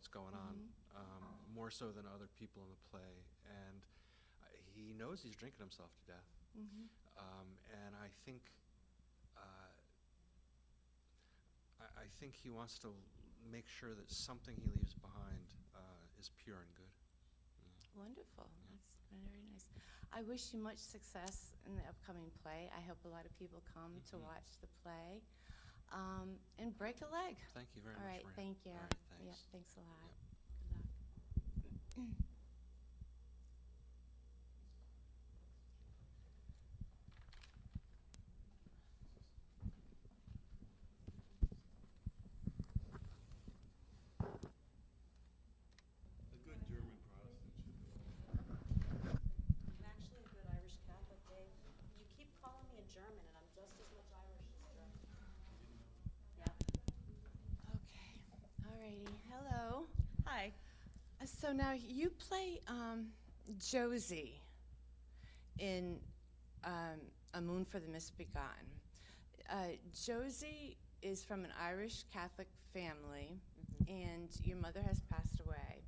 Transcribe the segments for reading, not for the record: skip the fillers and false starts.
what's going on, more so than other people in the play. And he knows he's drinking himself to death. And I think I think he wants to make sure that something he leaves behind is pure and good. Wonderful. That's very nice. I wish you much success in the upcoming play. I hope a lot of people come to watch the play. And break a leg. Thank you very much, All right, Maria. thank you. All right, thanks. Yeah, thanks a lot. Yep. Good luck. A good German Protestant should do all I'm actually a good Irish Catholic, Dave. You keep calling me a German, and I'm just as much Irish as German. Yeah. Okay. All righty. Hello. Hi. So now you play Josie in A Moon for the Misbegotten. Josie is from an Irish Catholic family, and your mother has passed away.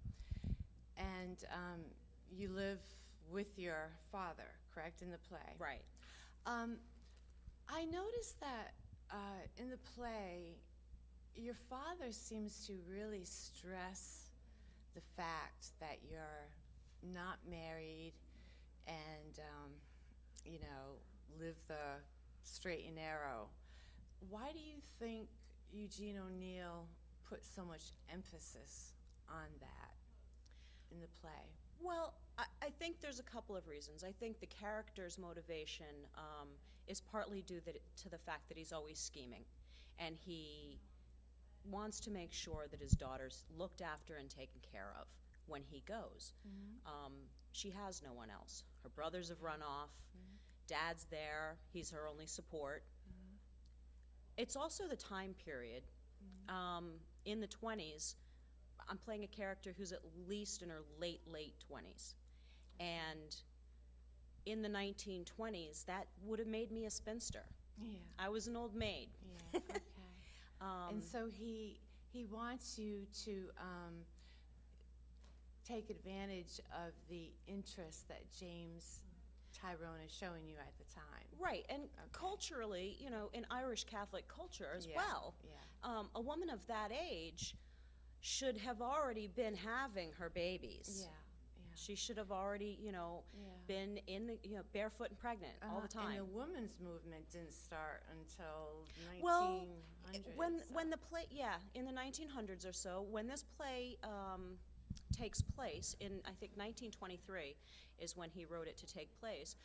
And you live with your father, correct, in the play? Right. I noticed that in the play, your father seems to really stress the fact that you're not married and, live the straight and narrow. Why do you think Eugene O'Neill put so much emphasis on that in the play? Well, I think there's a couple of reasons. I think the character's motivation is partly due to the fact that he's always scheming, and he wants to make sure that his daughter's looked after and taken care of when he goes. She has no one else. Her brothers have run off. Dad's there. He's her only support. It's also the time period. In the 20s, I'm playing a character who's at least in her late 20s. And in the 1920s, that would have made me a spinster. Yeah. I was an old maid. Yeah, okay. And so he wants you to take advantage of the interest that James Tyrone is showing you at the time. Right, and culturally, in Irish Catholic culture as Yeah, well, yeah. a woman of that age should have already been having her babies. Yeah, yeah. She should have already, been in the, barefoot and pregnant all the time. And the women's movement didn't start until 1900s. Well, when so. the play, in the 1900s or so, when this play takes place in, I think, 1923 is when he wrote it to take place.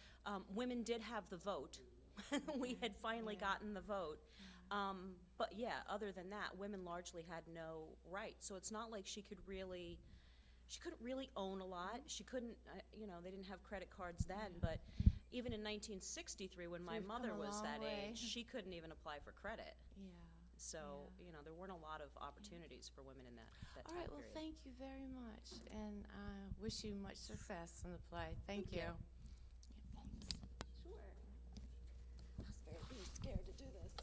Women did have the vote. We had finally gotten the vote. But yeah, other than that, women largely had no rights. So it's not like she couldn't really own a lot. She couldn't, they didn't have credit cards then, but even in 1963, when my we've come mother a was long that way. age, she couldn't even apply for credit. Yeah. So, there weren't a lot of opportunities for women in that All time right, well, period. thank you very much, and I wish you much success in the play. Thank Thank you. you. Yeah, thanks. Sure. I was very scared to do this.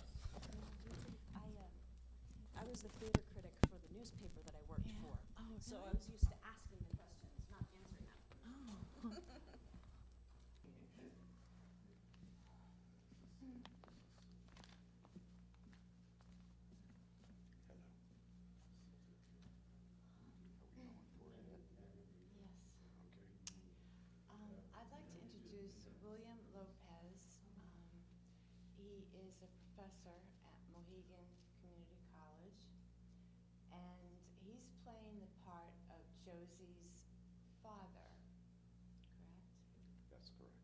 I was the theater critic for the newspaper that I worked Yeah. for. Oh, So I really? was used to asking the questions, not answering them. Oh. Hello. Are we going for it yet? Yes. Okay. I'd like to introduce William Lopez. He is a professor at Mohegan Community College, and he's playing the part of Josie's father, correct? That's correct.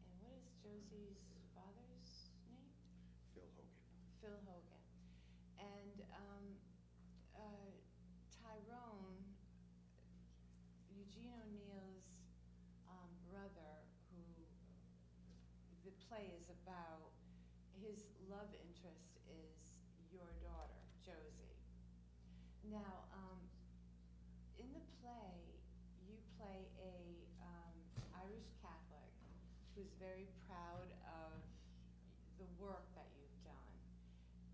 And what is Josie's father's name? Phil Hogan. Phil Hogan. And Tyrone, Eugene O'Neill's brother, who the play is about, his love interest is your daughter, Josie. Now, in the play, you play a Irish Catholic who's very proud of the work that you've done.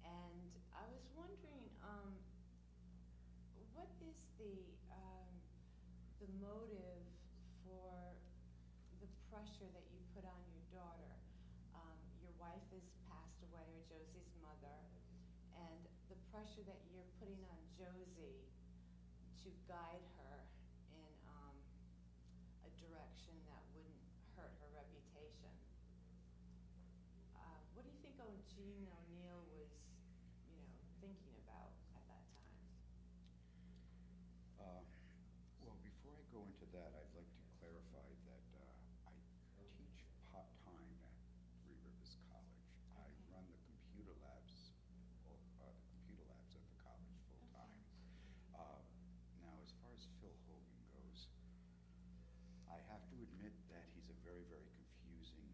And I was wondering, what is the motive for the pressure that you put on your daughter. Your wife has passed away, or Josie's mother, and the pressure that you're putting on Josie to guide her in a direction that wouldn't hurt her reputation. What do you think Gene O'Neill was, thinking about at that time? Well, before I go into that, I'd like to clarify that I teach part-time at Three Rivers College. I run the computer labs, at the college full-time. Now, as far as Phil Hogan goes, I have to admit that he's a very, very confusing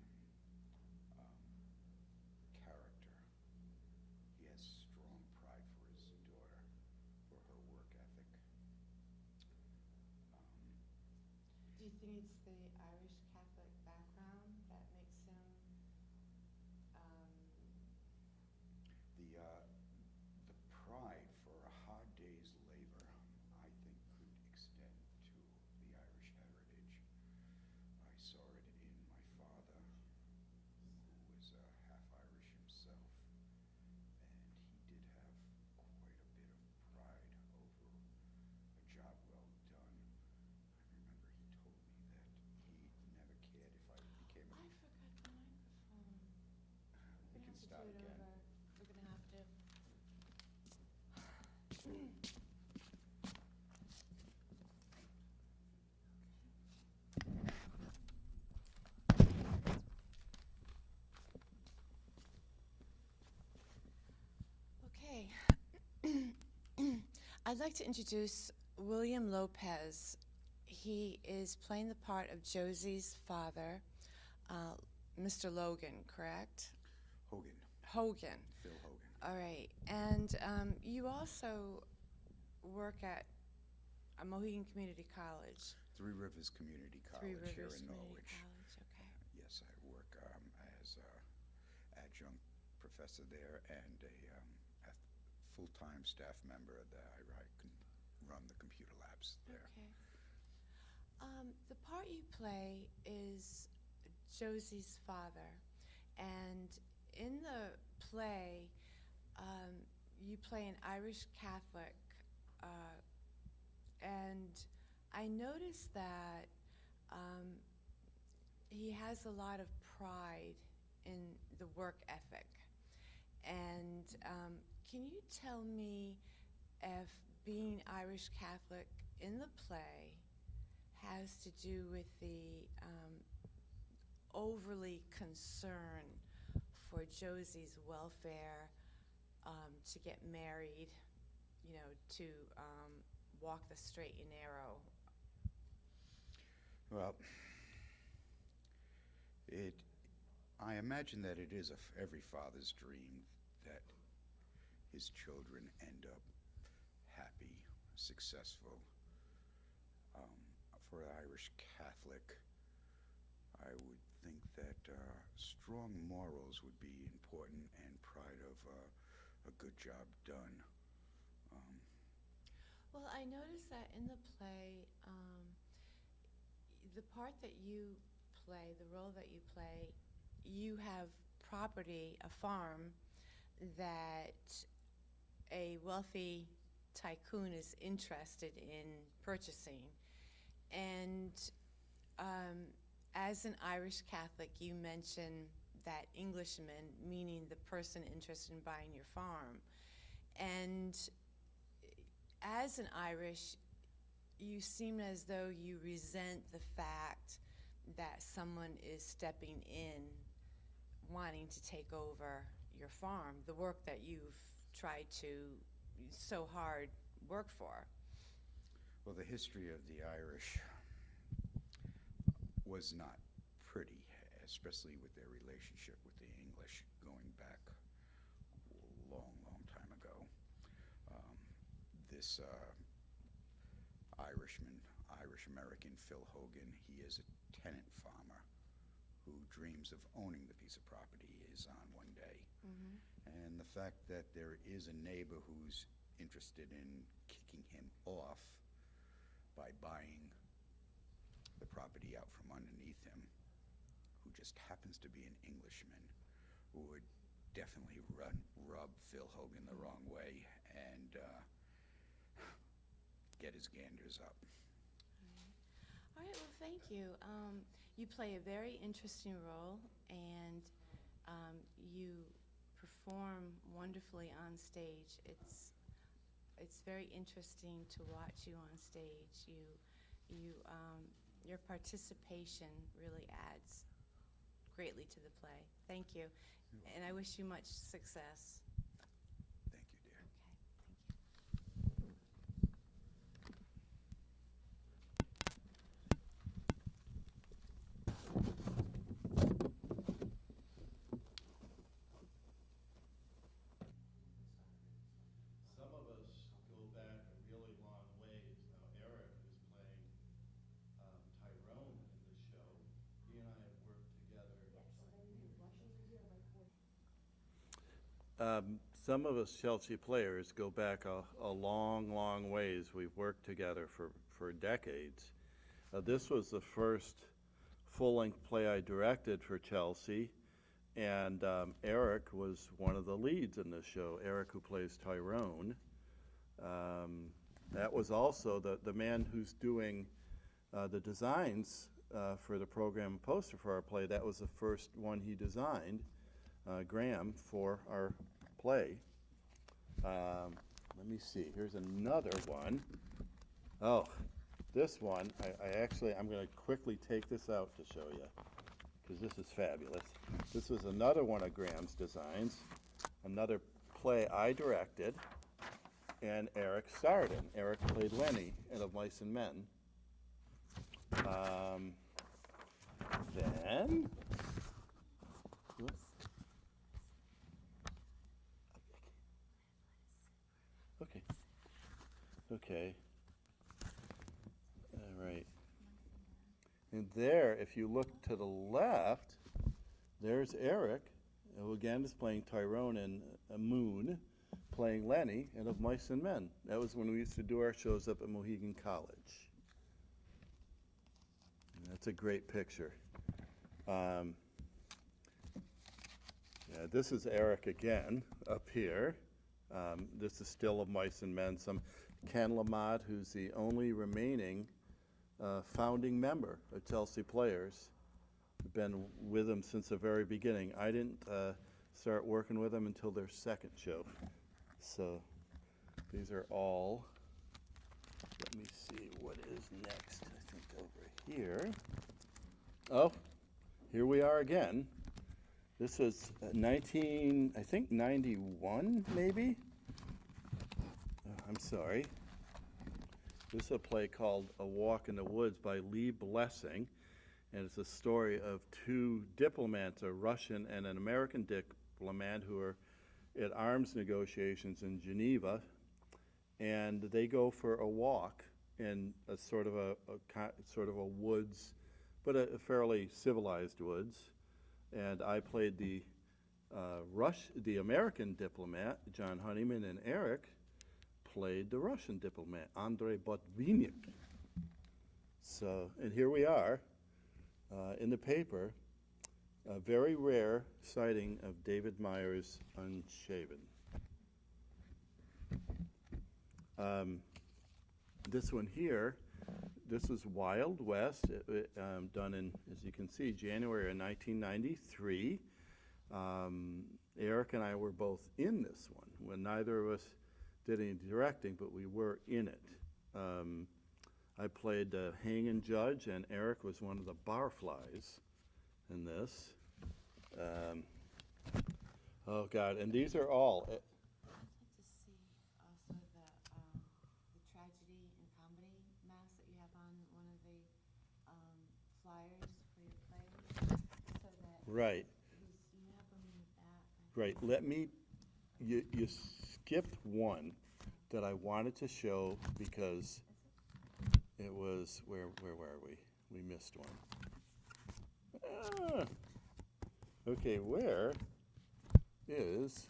character. He has strong pride for his daughter, for her work ethic. Do you think it's the Irish Catholic background that makes him, The pride for a hard day's labor, I think, could extend to the Irish heritage. I saw it in my father, who was half Irish himself, and he did have quite a bit of pride over a job well done. I remember he told me that he never cared if I became I forgot the microphone. We can start do it again. over. We're gonna have to. Okay. I'd like to introduce William Lopez. He is playing the part of Josie's father, Mr. Logan, correct? Hogan, Hogan. Phil Hogan. All right. And you also work at Mohegan Community College. Three Rivers Community Three College here Rivers in Community Norwich. College, okay. Yes, I work as a adjunct professor there and a full-time staff member that I can run the computer labs there. Okay. The part you play is Josie's father, and in the play, you play an Irish Catholic, and I noticed that he has a lot of pride in the work ethic. And can you tell me if being Irish Catholic in the play has to do with the overly concern for Josie's welfare, to get married, to walk the straight and narrow? Well, I imagine that it is every father's dream that his children end up happy, successful. For an Irish Catholic, I would think that strong morals would be important and pride of a good job done. Well, I noticed that in the play, the part that you play, the role that you play, you have property, a farm, that a wealthy tycoon is interested in purchasing. And as an Irish Catholic, you mention that Englishman, meaning the person interested in buying your farm. And as an Irish, you seem as though you resent the fact that someone is stepping in, wanting to take over your farm, the work that you've tried to so hard work for. Well, the history of the Irish was not pretty, especially with their relationship with the English going back a long, long time ago. This Irish-American Phil Hogan, he is a tenant farmer who dreams of owning the piece of property he is on one day. Mm-hmm. And the fact that there is a neighbor who's interested in kicking him off buying the property out from underneath him, who just happens to be an Englishman, who would definitely rub Phil Hogan the wrong way and get his ganders up. All right, well, thank you. You play a very interesting role, and you perform wonderfully on stage. It's very interesting to watch you on stage. Your participation really adds greatly to the play. Thank you, and I wish you much success. Thank you, dear. Okay, thank you. Some of us go back a really long ways. Now, Eric is playing Tyrone in the show. He and I have worked together. Some of us Chelsea players go back a long, long ways. We've worked together for decades. This was the first full-length play I directed for Chelsea, and Eric was one of the leads in this show, Eric, who plays Tyrone. That was also the man who's doing the designs for the program poster for our play. That was the first one he designed, Graham, for our play. Let me see, here's another one. Oh, this one, I'm going to quickly take this out to show you, because this is fabulous. This is another one of Graham's designs, another play I directed, and Eric starred in. Eric played Lenny in Of Mice and Men. Then, whoops. Okay. All right. And there, if you look to the left, there's Eric, who again is playing Tyrone in Moon, playing Lenny in Of Mice and Men. That was when we used to do our shows up at Mohegan College. And that's a great picture. Yeah, this is Eric again up here. This is still Of Mice and Men. Ken Lamott, who's the only remaining founding member of Chelsea Players. Been with them since the very beginning. I didn't start working with them until their second show. So these are all, let me see what is next, I think over here. Oh, here we are again. This was 91 maybe? I'm sorry. This is a play called A Walk in the Woods by Lee Blessing, and it's a story of two diplomats, a Russian and an American diplomat, who are at arms negotiations in Geneva, and they go for a walk in a sort of a woods, but a fairly civilized woods. And I played the American diplomat, John Honeyman, and Eric played the Russian diplomat, Andrei Botvinnik. So, and here we are in the paper, a very rare sighting of David Myers unshaven. This one here, this was Wild West, done in, as you can see, January of 1993. Eric and I were both in this one, when neither of us did any directing, but we were in it. I played the hanging judge, and Eric was one of the barflies in this. Oh God, and these are all. I'd like to see also the tragedy and comedy mask that you have on one of the flyers for your play, so that Right. you have them in the back. Right, let me, you skipped one that I wanted to show because it was, where were we? We missed one. Okay, where is